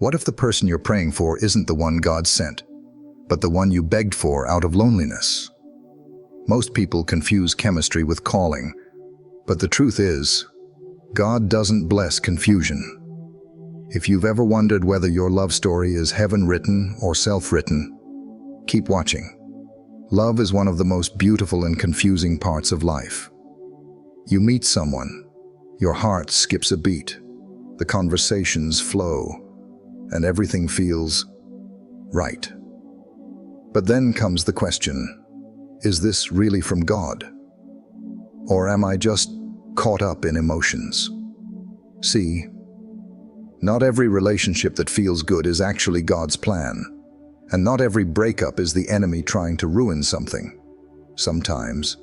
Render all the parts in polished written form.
What if the person you're praying for isn't the one God sent, but the one you begged for out of loneliness? Most people confuse chemistry with calling, but the truth is, God doesn't bless confusion. If you've ever wondered whether your love story is heaven-written or self-written, keep watching. Love is one of the most beautiful and confusing parts of life. You meet someone, your heart skips a beat, the conversations flow, and everything feels right. But then comes the question, is this really from God? Or am I just caught up in emotions? See, not every relationship that feels good is actually God's plan, and not every breakup is the enemy trying to ruin something. Sometimes,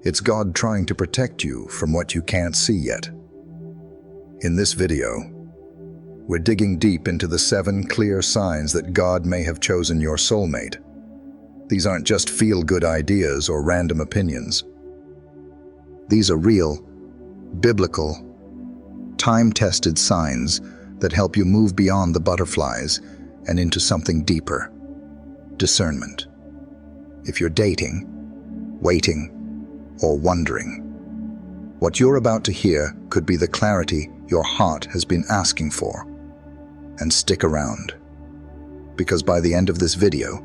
it's God trying to protect you from what you can't see yet. In this video, we're digging deep into the 7 clear signs that God may have chosen your soulmate. These aren't just feel-good ideas or random opinions. These are real, biblical, time-tested signs that help you move beyond the butterflies and into something deeper. Discernment. If you're dating, waiting, or wondering, what you're about to hear could be the clarity your heart has been asking for. And stick around, because by the end of this video,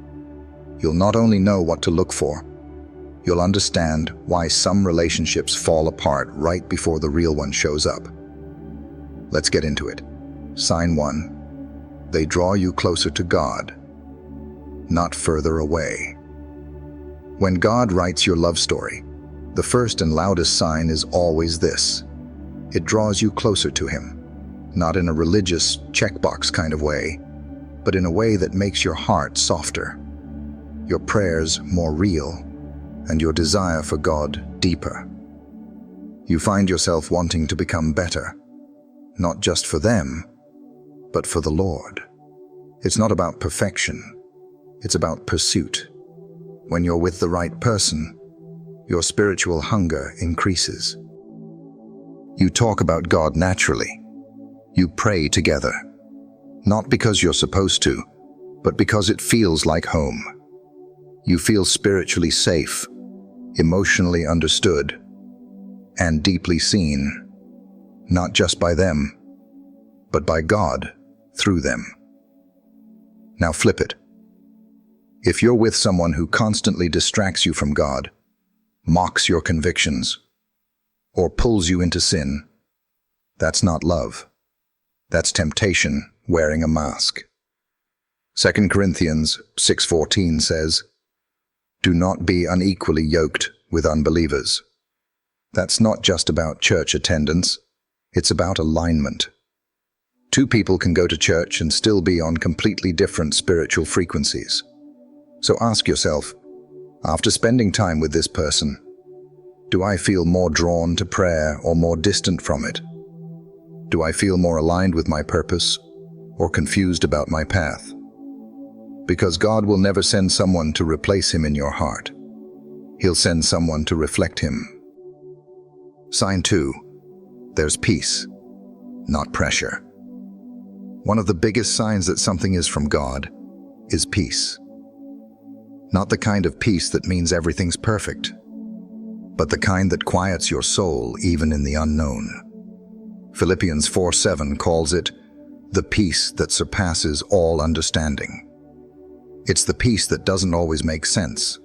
you'll not only know what to look for, you'll understand why some relationships fall apart right before the real one shows up. Let's get into it. Sign 1. They draw you closer to God, not further away. When God writes your love story, the first and loudest sign is always this. It draws you closer to Him, not in a religious checkbox kind of way, but in a way that makes your heart softer, your prayers more real, and your desire for God deeper. You find yourself wanting to become better, not just for them, but for the Lord. It's not about perfection, it's about pursuit. When you're with the right person, your spiritual hunger increases. You talk about God naturally. You pray together, not because you're supposed to, but because it feels like home. You feel spiritually safe, emotionally understood, and deeply seen, not just by them, but by God through them. Now flip it. If you're with someone who constantly distracts you from God, mocks your convictions, or pulls you into sin, that's not love. That's temptation wearing a mask. 2 Corinthians 6:14 says, "Do not be unequally yoked with unbelievers." That's not just about church attendance, it's about alignment. 2 people can go to church and still be on completely different spiritual frequencies. So ask yourself, after spending time with this person, do I feel more drawn to prayer or more distant from it? Do I feel more aligned with my purpose or confused about my path? Because God will never send someone to replace Him in your heart. He'll send someone to reflect Him. Sign 2. There's peace, not pressure. One of the biggest signs that something is from God is peace. Not the kind of peace that means everything's perfect, but the kind that quiets your soul even in the unknown. Philippians 4:7 calls it the peace that surpasses all understanding. It's the peace that doesn't always make sense,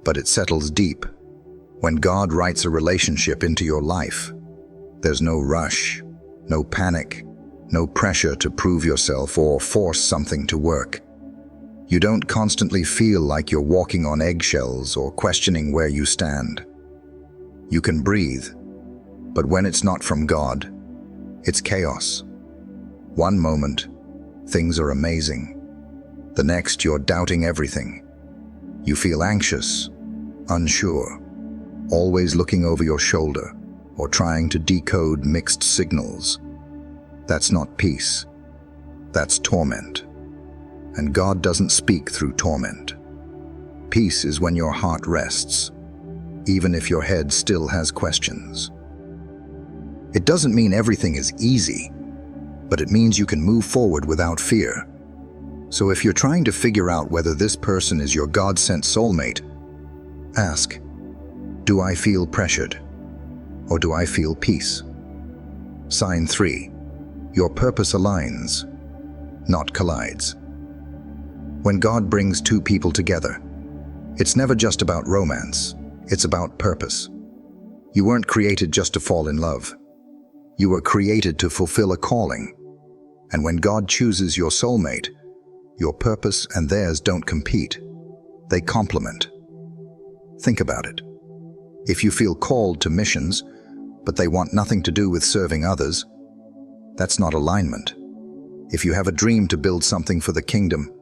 but it settles deep. When God writes a relationship into your life, there's no rush, no panic, no pressure to prove yourself or force something to work. You don't constantly feel like you're walking on eggshells or questioning where you stand. You can breathe, but when it's not from God, it's chaos. One moment, things are amazing. The next, you're doubting everything. You feel anxious, unsure, always looking over your shoulder or trying to decode mixed signals. That's not peace. That's torment. And God doesn't speak through torment. Peace is when your heart rests, even if your head still has questions. It doesn't mean everything is easy, but it means you can move forward without fear. So if you're trying to figure out whether this person is your God-sent soulmate, ask, do I feel pressured? Or do I feel peace? Sign 3. Your purpose aligns, not collides. When God brings two people together, it's never just about romance, it's about purpose. You weren't created just to fall in love. You were created to fulfill a calling. And when God chooses your soulmate, your purpose and theirs don't compete. They complement. Think about it. If you feel called to missions, but they want nothing to do with serving others, that's not alignment. If you have a dream to build something for the kingdom,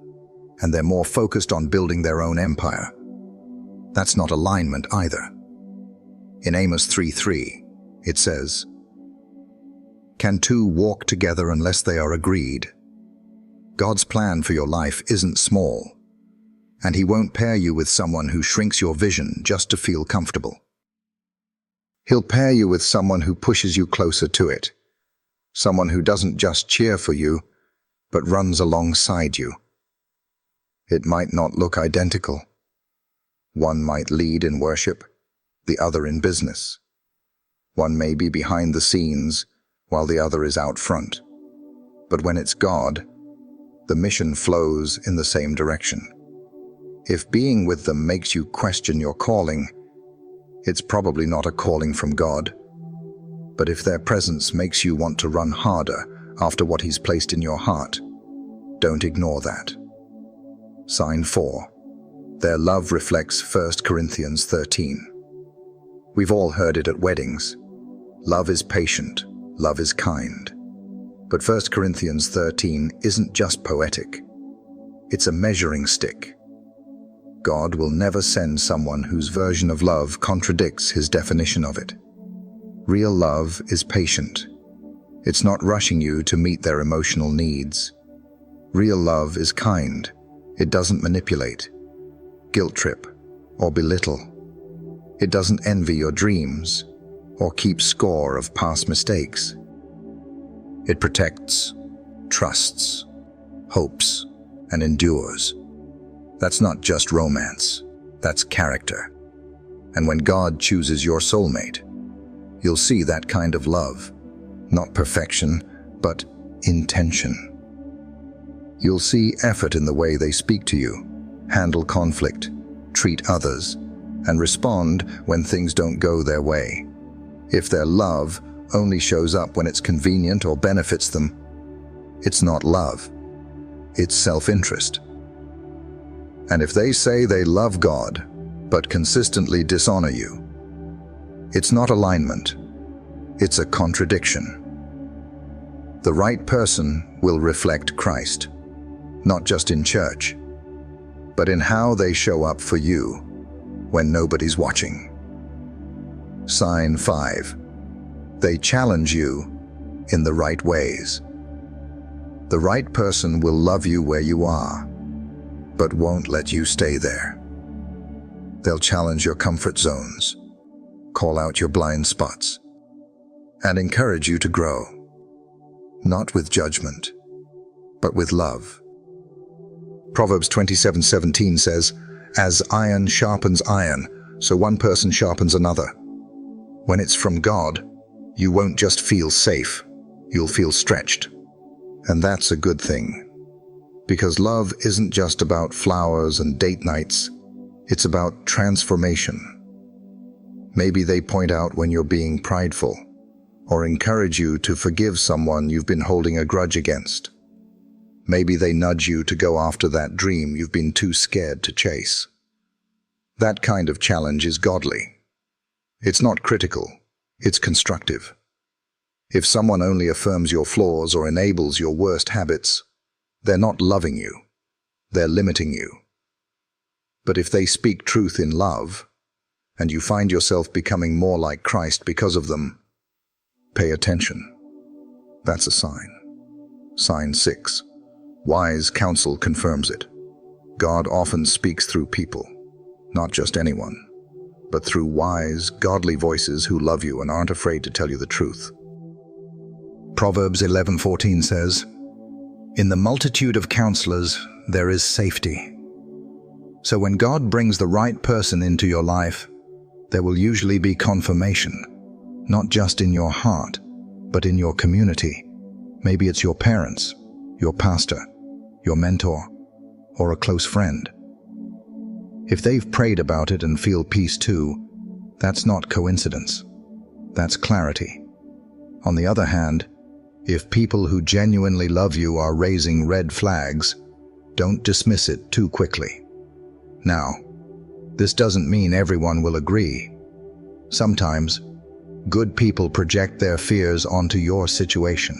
and they're more focused on building their own empire, that's not alignment either. In Amos 3:3, it says, "Can two walk together unless they are agreed?" God's plan for your life isn't small, and He won't pair you with someone who shrinks your vision just to feel comfortable. He'll pair you with someone who pushes you closer to it, someone who doesn't just cheer for you, but runs alongside you. It might not look identical. One might lead in worship, the other in business. One may be behind the scenes, while the other is out front. But when it's God, the mission flows in the same direction. If being with them makes you question your calling, it's probably not a calling from God. But if their presence makes you want to run harder after what He's placed in your heart, don't ignore that. Sign 4. Their love reflects 1 Corinthians 13. We've all heard it at weddings. Love is patient, love is kind. But 1 Corinthians 13 isn't just poetic. It's a measuring stick. God will never send someone whose version of love contradicts His definition of it. Real love is patient. It's not rushing you to meet their emotional needs. Real love is kind. It doesn't manipulate, guilt trip, or belittle. It doesn't envy your dreams or keep score of past mistakes. It protects, trusts, hopes, and endures. That's not just romance, that's character. And when God chooses your soulmate, you'll see that kind of love. Not perfection, but intention. You'll see effort in the way they speak to you, handle conflict, treat others, and respond when things don't go their way. If their love only shows up when it's convenient or benefits them, it's not love, it's self-interest. And if they say they love God, but consistently dishonor you, it's not alignment, it's a contradiction. The right person will reflect Christ, not just in church, but in how they show up for you when nobody's watching. Sign 5. They challenge you in the right ways. The right person will love you where you are, but won't let you stay there. They'll challenge your comfort zones, call out your blind spots, and encourage you to grow, not with judgment, but with love. Proverbs 27:17 says, "As iron sharpens iron, so one person sharpens another." When it's from God, you won't just feel safe, you'll feel stretched. And that's a good thing. Because love isn't just about flowers and date nights, it's about transformation. Maybe they point out when you're being prideful, or encourage you to forgive someone you've been holding a grudge against. Maybe they nudge you to go after that dream you've been too scared to chase. That kind of challenge is godly. It's not critical, it's constructive. If someone only affirms your flaws or enables your worst habits, they're not loving you, they're limiting you. But if they speak truth in love, and you find yourself becoming more like Christ because of them, pay attention. That's a sign. Sign 6. Wise counsel confirms it. God often speaks through people, not just anyone, but through wise, godly voices who love you and aren't afraid to tell you the truth. Proverbs 11:14 says, "In the multitude of counselors there is safety." So when God brings the right person into your life, there will usually be confirmation, not just in your heart, but in your community. Maybe it's your parents, your pastor, your mentor, or a close friend. If they've prayed about it and feel peace too, that's not coincidence. That's clarity. On the other hand, if people who genuinely love you are raising red flags, don't dismiss it too quickly. Now, this doesn't mean everyone will agree. Sometimes, good people project their fears onto your situation.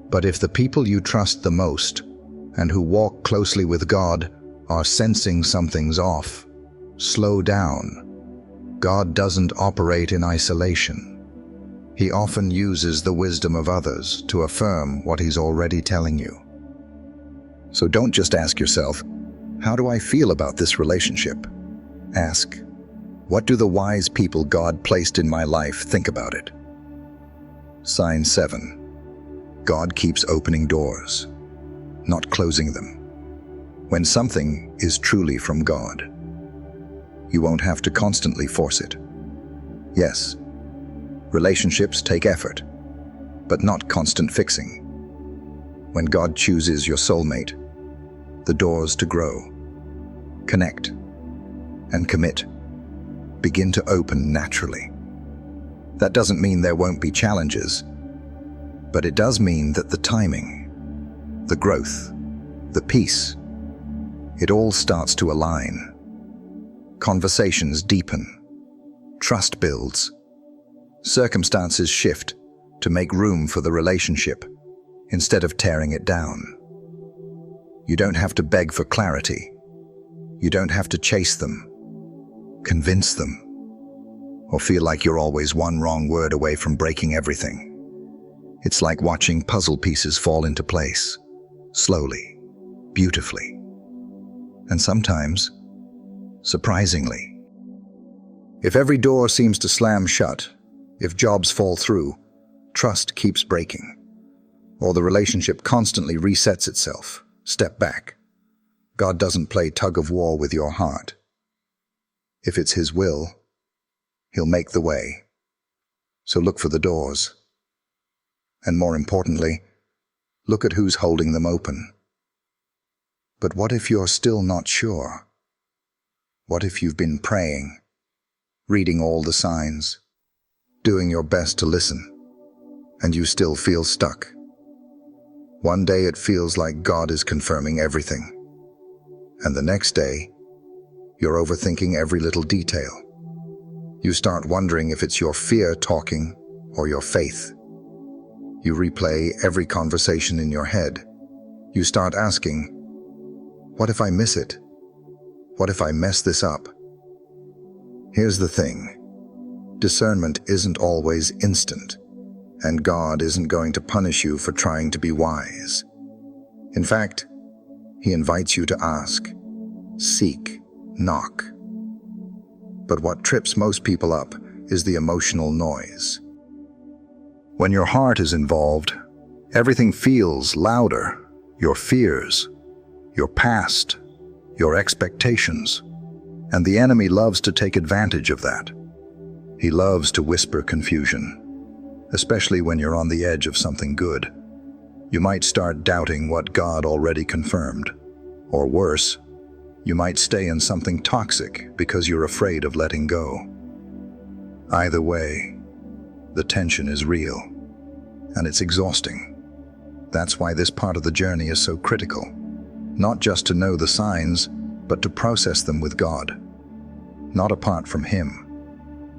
But if the people you trust the most, and who walk closely with God, are sensing something's off, slow down. God doesn't operate in isolation. He often uses the wisdom of others to affirm what He's already telling you. So don't just ask yourself, "How do I feel about this relationship?" Ask, "What do the wise people God placed in my life think about it?" Sign 7. God keeps opening doors, not closing them. When something is truly from God, you won't have to constantly force it. Yes, relationships take effort, but not constant fixing. When God chooses your soulmate, the doors to grow, connect, and commit begin to open naturally. That doesn't mean there won't be challenges, but it does mean that the timing, the growth, the peace, it all starts to align. Conversations deepen, trust builds, circumstances shift to make room for the relationship instead of tearing it down. You don't have to beg for clarity. You don't have to chase them, convince them, or feel like you're always one wrong word away from breaking everything. It's like watching puzzle pieces fall into place, slowly, beautifully, and sometimes, surprisingly. If every door seems to slam shut, if jobs fall through, trust keeps breaking, or the relationship constantly resets itself, step back. God doesn't play tug-of-war with your heart. If it's His will, He'll make the way. So look for the doors. And more importantly, look at who's holding them open. But what if you're still not sure? What if you've been praying, reading all the signs, doing your best to listen, and you still feel stuck? One day it feels like God is confirming everything, and the next day, you're overthinking every little detail. You start wondering if it's your fear talking or your faith. You replay every conversation in your head. You start asking, what if I miss it? What if I mess this up? Here's the thing. Discernment isn't always instant, and God isn't going to punish you for trying to be wise. In fact, He invites you to ask, seek, knock. But what trips most people up is the emotional noise. When your heart is involved, everything feels louder. Your fears, your past, your expectations. And the enemy loves to take advantage of that. He loves to whisper confusion, especially when you're on the edge of something good. You might start doubting what God already confirmed. Or worse, you might stay in something toxic because you're afraid of letting go. Either way, the tension is real, and it's exhausting. That's why this part of the journey is so critical. Not just to know the signs, but to process them with God, not apart from Him.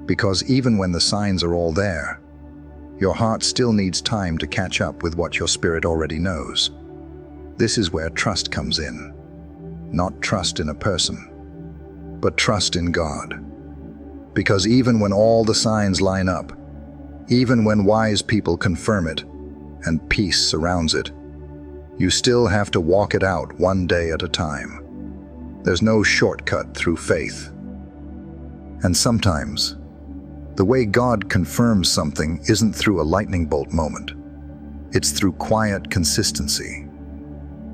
Because even when the signs are all there, your heart still needs time to catch up with what your spirit already knows. This is where trust comes in. Not trust in a person, but trust in God. Because even when all the signs line up, even when wise people confirm it, and peace surrounds it, you still have to walk it out one day at a time. There's no shortcut through faith. And sometimes, the way God confirms something isn't through a lightning bolt moment. It's through quiet consistency.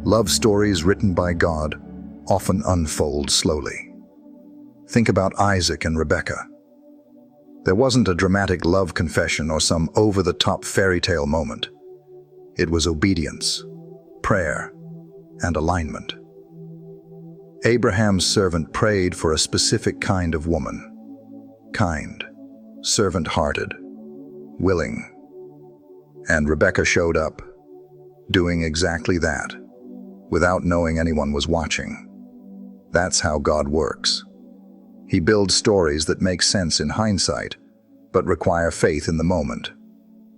Love stories written by God often unfold slowly. Think about Isaac and Rebekah. There wasn't a dramatic love confession or some over-the-top fairy tale moment. It was obedience, prayer, and alignment. Abraham's servant prayed for a specific kind of woman. Kind, servant-hearted, willing. And Rebekah showed up, doing exactly that, without knowing anyone was watching. That's how God works. He builds stories that make sense in hindsight, but require faith in the moment.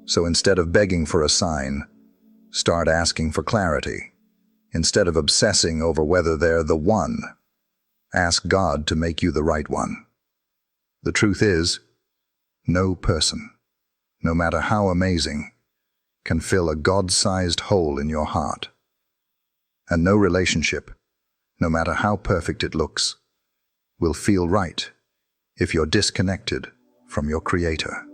So instead of begging for a sign, start asking for clarity. Instead of obsessing over whether they're the one, ask God to make you the right one. The truth is, no person, no matter how amazing, can fill a God-sized hole in your heart. And no relationship, no matter how perfect it looks, will feel right if you're disconnected from your Creator.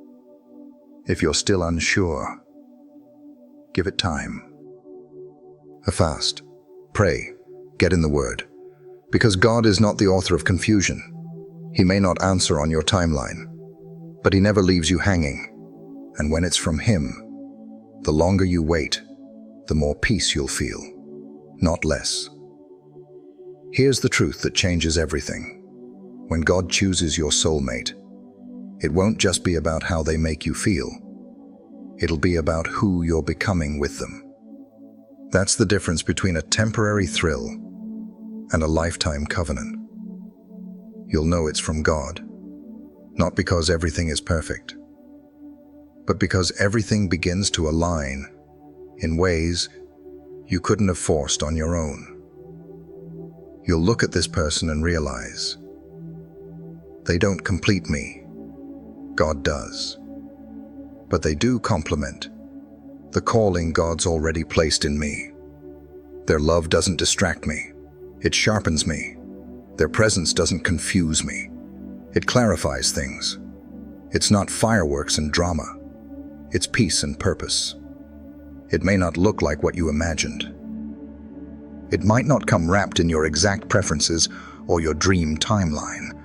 If you're still unsure, give it time. Fast, pray, get in the Word. Because God is not the author of confusion. He may not answer on your timeline, but He never leaves you hanging. And when it's from Him, the longer you wait, the more peace you'll feel, not less. Here's the truth that changes everything. When God chooses your soulmate, it won't just be about how they make you feel. It'll be about who you're becoming with them. That's the difference between a temporary thrill and a lifetime covenant. You'll know it's from God, not because everything is perfect, but because everything begins to align in ways you couldn't have forced on your own. You'll look at this person and realize, they don't complete me, God does. But they do complement the calling God's already placed in me. Their love doesn't distract me, it sharpens me. Their presence doesn't confuse me, it clarifies things. It's not fireworks and drama, it's peace and purpose. It may not look like what you imagined. It might not come wrapped in your exact preferences or your dream timeline,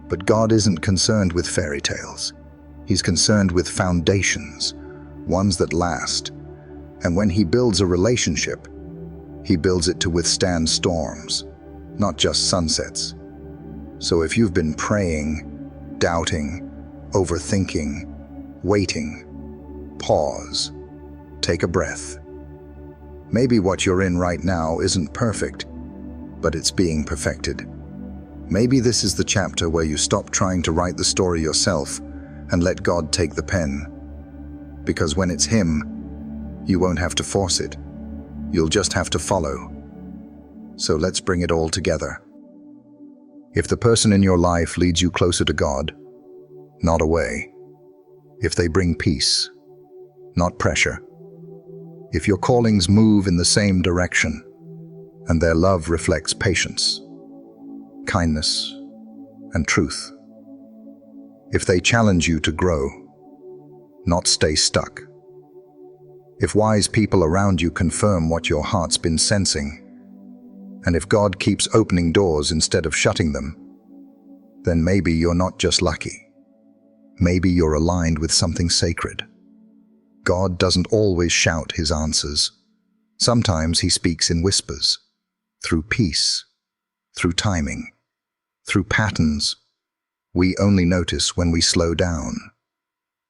but God isn't concerned with fairy tales. He's concerned with foundations, ones that last. And when He builds a relationship, He builds it to withstand storms, not just sunsets. So if you've been praying, doubting, overthinking, waiting, pause, take a breath. Maybe what you're in right now isn't perfect, but it's being perfected. Maybe this is the chapter where you stop trying to write the story yourself and let God take the pen. Because when it's Him, you won't have to force it. You'll just have to follow. So let's bring it all together. If the person in your life leads you closer to God, not away. If they bring peace, not pressure. If your callings move in the same direction, and their love reflects patience, kindness, and truth. If they challenge you to grow, not stay stuck. If wise people around you confirm what your heart's been sensing, and if God keeps opening doors instead of shutting them, then maybe you're not just lucky. Maybe you're aligned with something sacred. God doesn't always shout His answers. Sometimes He speaks in whispers, through peace, through timing, through patterns we only notice when we slow down.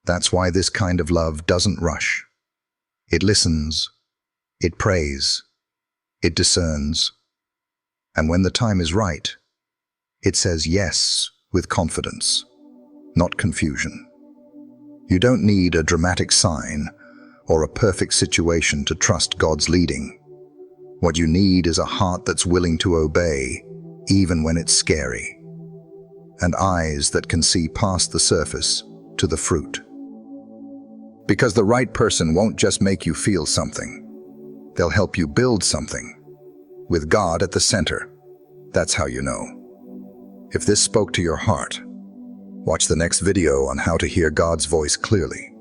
That's why this kind of love doesn't rush. It listens, it prays, it discerns, and when the time is right, it says yes with confidence, not confusion. You don't need a dramatic sign or a perfect situation to trust God's leading. What you need is a heart that's willing to obey, even when it's scary, and eyes that can see past the surface to the fruit. Because the right person won't just make you feel something. They'll help you build something. With God at the center, that's how you know. If this spoke to your heart, watch the next video on how to hear God's voice clearly.